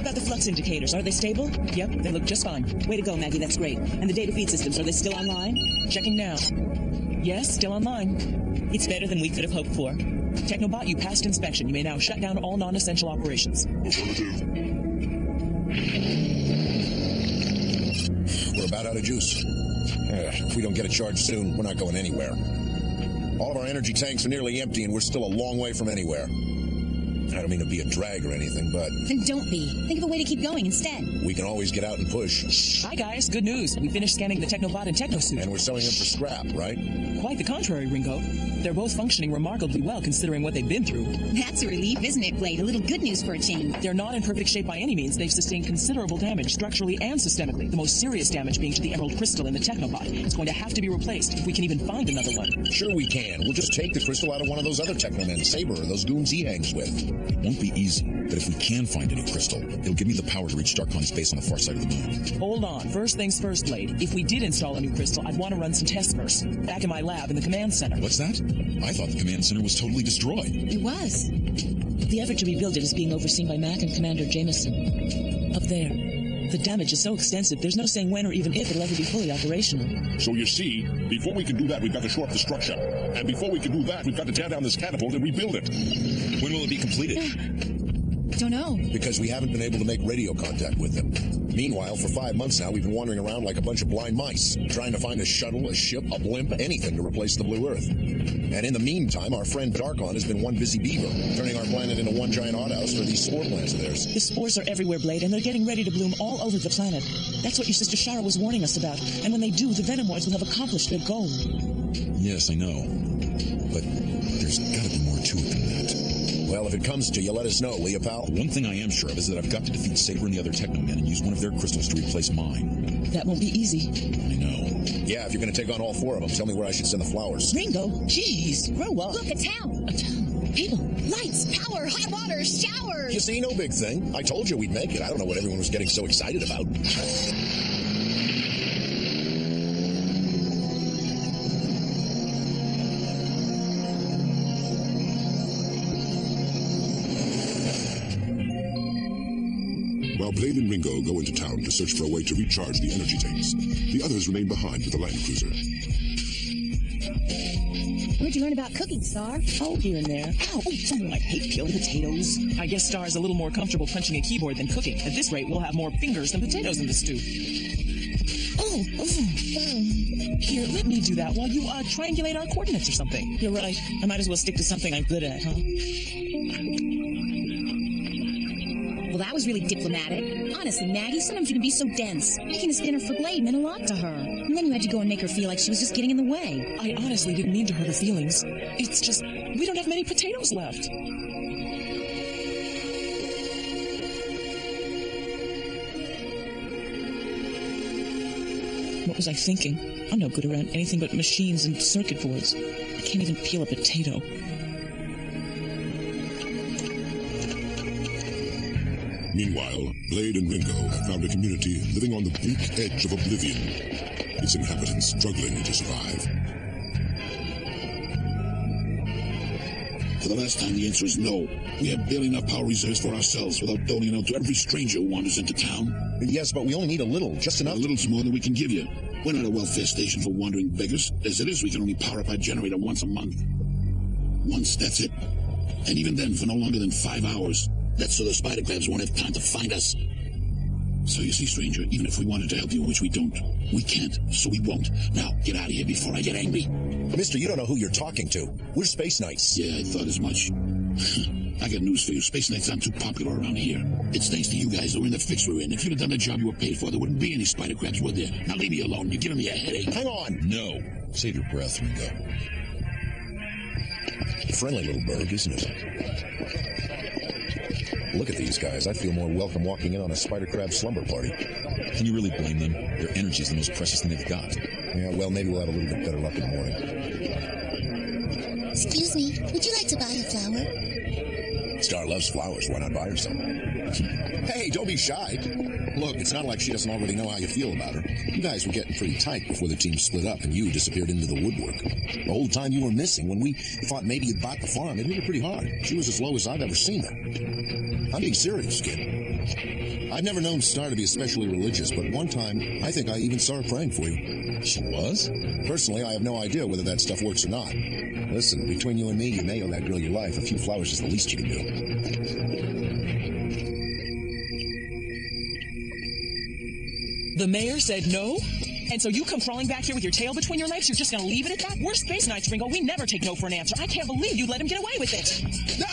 about the flux indicators? Are they stable? Yep, they look just fine. Way to go, Maggie, that's great. And the data feed systems, are they still online? Checking now. Yes, still online. It's better than we could have hoped for. Teknoman, you passed inspection. You may now shut down all non-essential operations. Affirmative. We're about out of juice. If we don't get a charge soon, we're not going anywhere. All of our energy tanks are nearly empty, and we're still a long way from anywhere. I don't mean to be a drag or anything, but... Then don't be. Think of a way to keep going instead. we can always get out and push. Hi, guys. Good news. We finished scanning the Technobot and Technosuit. And we're selling them for scrap, right? Quite the contrary, Ringo. They're both functioning remarkably well considering what they've been through. That's a relief, isn't it, Blade? A little good news for a change. They're not in perfect shape by any means. They've sustained considerable damage, structurally and systemically. The most serious damage being to the Emerald Crystal in the Technobot. It's going to have to be replaced if we can even find another one. Sure we can. We'll just take the crystal out of one of those other Teknomen, Saber, or those goons he hangs with. It won't be easy, but if we can find a new crystal, it'll give me the power to reach Darkon's base on the far side of the moon. Hold on. First things first, Blade. If we did install a new crystal, I'd want to run some tests first. Back in my lab in the command center. What's that? I thought the command center was totally destroyed. It was. The effort to rebuild it is being overseen by Mac and Commander Jameson. Up there. The damage is so extensive, there's no saying when or even if it'll ever be fully operational. So you see, before we can do that, we've got to shore up the structure. And before we can do that, we've got to tear down this catapult and rebuild it. When will it be completed? Don't know. Because we haven't been able to make radio contact with them. Meanwhile, for 5 months now, we've been wandering around like a bunch of blind mice, trying to find a shuttle, a ship, a blimp, anything to replace the Blue Earth. And in the meantime, our friend Darkon has been one busy beaver, turning our planet into one giant outhouse for these spore plants of theirs. The spores are everywhere, Blade, and they're getting ready to bloom all over the planet. That's what your sister Shara was warning us about. And when they do, the Venomoids will have accomplished their goal. Yes, I know. But there's gotta be more to it than that. Well, if it comes to you, let us know, will you, pal? One thing I am sure of is that I've got to defeat Saber and the other Teknomen and use one of their crystals to replace mine. That won't be easy. I know. Yeah, if you're going to take on all 4 of them, tell me where I should send the flowers. Ringo, jeez, grow up. Look, a town. A town. People. Lights, power, hot water, showers. You see, no big thing. I told you we'd make it. I don't know what everyone was getting so excited about. While Blade and Ringo go into town to search for a way to recharge the energy tanks, the others remain behind with the land cruiser. Where'd you learn about cooking, Star? Oh, here and there. Ow, I hate peeling potatoes. I guess Star's a little more comfortable punching a keyboard than cooking. At this rate, we'll have more fingers than potatoes in the stew. Here, let me do that while you triangulate our coordinates or something. You're right. I might as well stick to something I'm good at, huh? Well, that was really diplomatic. Honestly, Maggie, sometimes you can be so dense. Making this dinner for Blade meant a lot to her. And then you had to go and make her feel like she was just getting in the way. I honestly didn't mean to hurt her feelings. It's just, we don't have many potatoes left. What was I thinking? I'm no good around anything but machines and circuit boards. I can't even peel a potato. Meanwhile, Blade and Ringo have found a community living on the bleak edge of oblivion, its inhabitants struggling to survive. For the last time, the answer is no. We have barely enough power reserves for ourselves without doling it out to every stranger who wanders into town. Yes, but we only need a little, just enough. A little's more than we can give you. We're not a welfare station for wandering beggars. As it is, we can only power up our generator once a month. Once, that's it. And even then, for no longer than 5 hours. That's so the spider crabs won't have time to find us. So you see, stranger, even if we wanted to help you, which we don't, we can't, so we won't. Now, get out of here before I get angry. Mister, you don't know who you're talking to. We're Space Knights. Yeah, I thought as much. I got news for you. Space Knights aren't too popular around here. It's thanks to you guys that we're in the fix we're in. If you'd have done the job you were paid for, there wouldn't be any spider crabs, would there? Now leave me alone. You're giving me a headache. Hang on. No. Save your breath, Ringo. Friendly little berg, isn't it? Look at these guys. I feel more welcome walking in on a spider crab slumber party. Can you really blame them? Their energy is the most precious thing they've got. Yeah, well, maybe we'll have a little bit better luck in the morning. Excuse me, would you like to buy a flower? Star loves flowers. Why not buy her some? Hey, don't be shy. Look, it's not like she doesn't already know how you feel about her. You guys were getting pretty tight before the team split up and you disappeared into the woodwork. The whole time you were missing, when we thought maybe you'd bought the farm, it hit her pretty hard. She was as low as I've ever seen her. I'm being serious, kid. I've never known Star to be especially religious, but one time, I think I even saw her praying for you. She was? Personally, I have no idea whether that stuff works or not. Listen, between you and me, you may owe that girl your life. A few flowers is the least you can do. The mayor said no? And so you come crawling back here with your tail between your legs? You're just going to leave it at that? We're Space Knights, Ringo. We never take no for an answer. I can't believe you let him get away with it. No!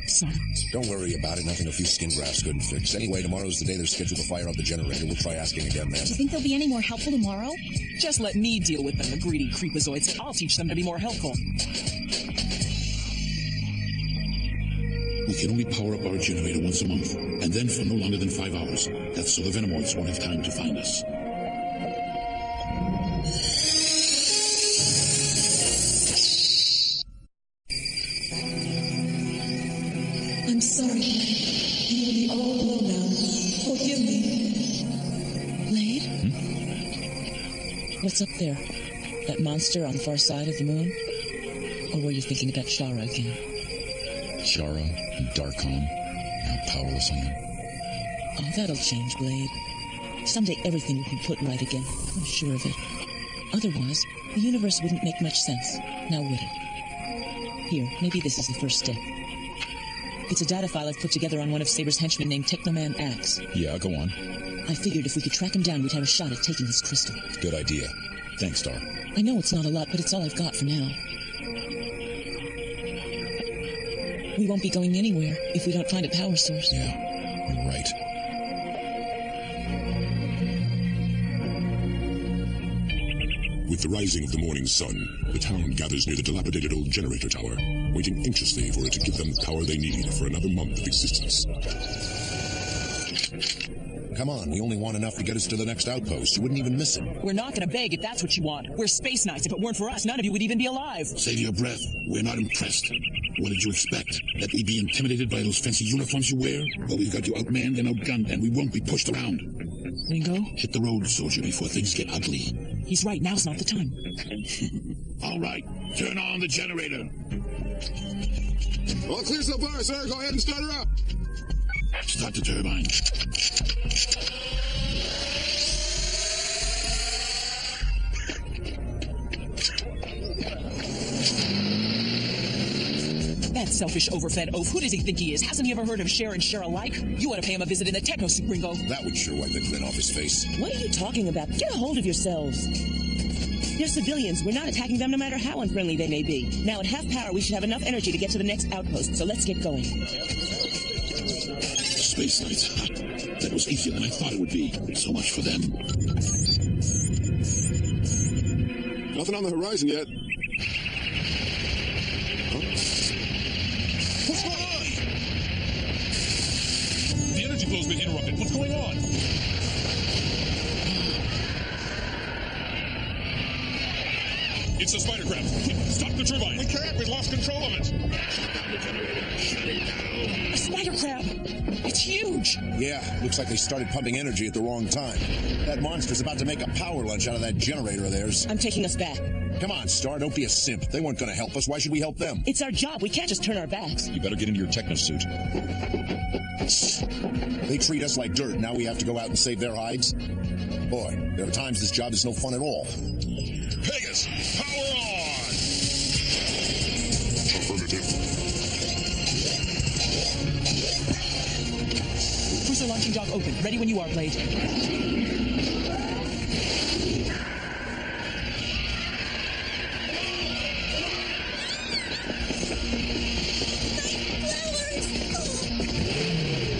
Son. Don't worry about it. Nothing a few skin grafts couldn't fix. Anyway, tomorrow's the day they're scheduled to fire up the generator. We'll try asking again then. Do you think they'll be any more helpful tomorrow? Just let me deal with them, the greedy creepazoids. I'll teach them to be more helpful. We can only power up our generator once a month, and then for no longer than 5 hours. That's so the Venomoids won't have time to find us. I'm sorry. You will be all alone now. Forgive me. Blade? What's up there? That monster on the far side of the moon? Or were you thinking about Shara again? Shara and Darkon, how powerless I am. Oh, that'll change, Blade. Someday everything will be put right again. I'm sure of it. Otherwise, the universe wouldn't make much sense. Now would it? Here, maybe this is the first step. It's a data file I've put together on one of Saber's henchmen named Teknoman Axe. Yeah, go on. I figured if we could track him down, we'd have a shot at taking his crystal. Good idea. Thanks, Star. I know it's not a lot, but it's all I've got for now. We won't be going anywhere if we don't find a power source. Yeah, you're right. With the rising of the morning sun, the town gathers near the dilapidated old generator tower, waiting anxiously for it to give them the power they need for another month of existence. Come on, we only want enough to get us to the next outpost. You wouldn't even miss it. We're not going to beg if that's what you want. We're Space Knights. If it weren't for us, none of you would even be alive. Save your breath. We're not impressed. What did you expect? That we'd be intimidated by those fancy uniforms you wear? Well, we've got you outmanned and outgunned, and we won't be pushed around. Ringo? Hit the road, soldier, before things get ugly. He's right. Now's not the time. All right. Turn on the generator. All clear so far, sir. Go ahead and start her up. Start the turbine. That selfish, overfed oaf. Who does he think he is? Hasn't he ever heard of share and share alike? You ought to pay him a visit in the techno suit, Ringo. That would sure wipe the grin off his face. What are you talking about? Get a hold of yourselves. They're civilians. We're not attacking them no matter how unfriendly they may be. Now, at half power, we should have enough energy to get to the next outpost, so let's get going. Space Knights. That was easier than I thought it would be. So much for them. Nothing on the horizon yet. What's going on? The energy flow's been interrupted. What's going on? It's the spider crab. Quick, stop the turbine. We can't. We lost control of it. A spider crab. It's huge. Yeah, looks like they started pumping energy at the wrong time. That monster's about to make a power lunch out of that generator of theirs. I'm taking us back. Come on, Star, don't be a simp. They weren't going to help us. Why should we help them? It's our job. We can't just turn our backs. You better get into your techno suit. They treat us like dirt. Now we have to go out and save their hides? Boy, there are times this job is no fun at all. Pegasus, power on! Affirmative. Cruiser launching dock open. Ready when you are, Blade.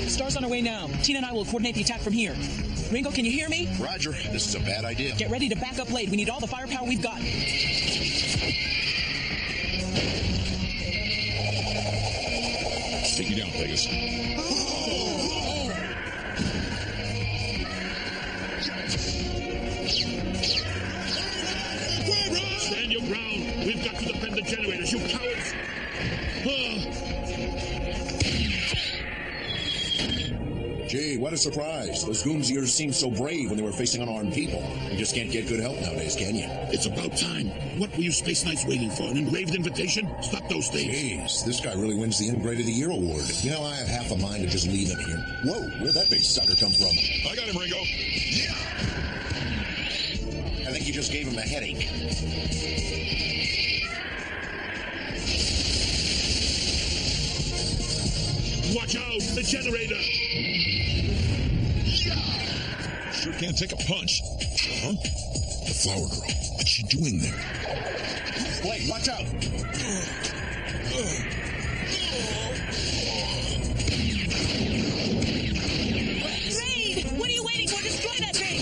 Star's on her way now. Tina and I will coordinate the attack from here. Ringo, can you hear me? Roger, this is a bad idea. Get ready to back up Blade. We need all the firepower we've got. Take you down, Pegasus. Stand your ground. We've got to defend the generators, you cowards. Gee, what a surprise. Those goons of yours seemed so brave when they were facing unarmed people. You just can't get good help nowadays, can you? It's about time. What were you Space Knights waiting for? An engraved invitation? Stop those things. Jeez, this guy really wins the Integrate of the Year award. You know, I have half a mind to just leave him here. Whoa, where'd that big sucker come from? I got him, Ringo. Yeah! I think you just gave him a headache. Watch out! The generator! Sure can't take a punch. Huh? The flower girl. What's she doing there? Blake, watch out! Raid! What are you waiting for? Destroy that thing!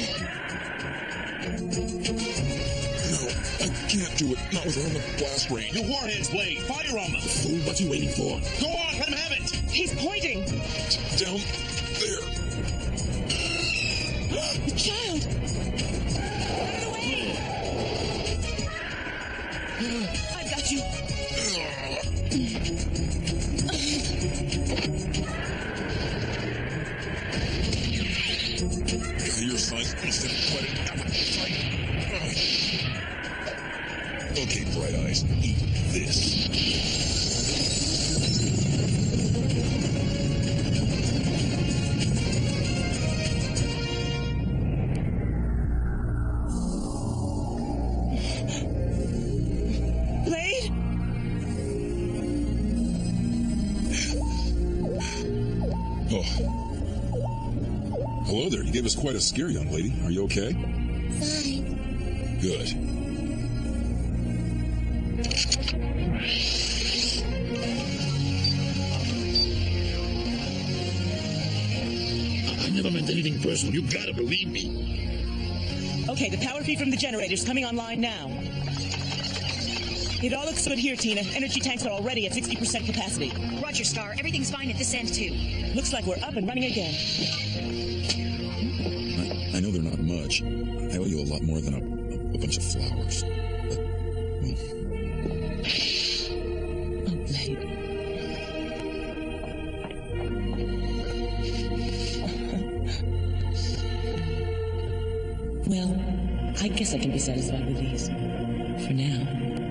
No, I can't do it. Not with her on the blast range. Your warheads, Blade! Fire on them! Fool, what's he waiting for? Go on, let him have it! He's pointing! Down there. The child! Run away! I've got you! Got your signs instead of let it out of sight. Okay, Bright Eyes, eat this. Blade? Oh. Hello there. You gave us quite a scare, young lady. Are you okay? Fine. Good. I never meant anything personal. You gotta believe me. Okay, the power feed from the generator's coming online now. It all looks good here, Tina. Energy tanks are already at 60% capacity. Roger, Star. Everything's fine at this end, too. Looks like we're up and running again. I know they're not much. I owe you a lot more than a bunch of flowers. But, well, Oh, Blade. Well, I guess I can be satisfied with these. For now.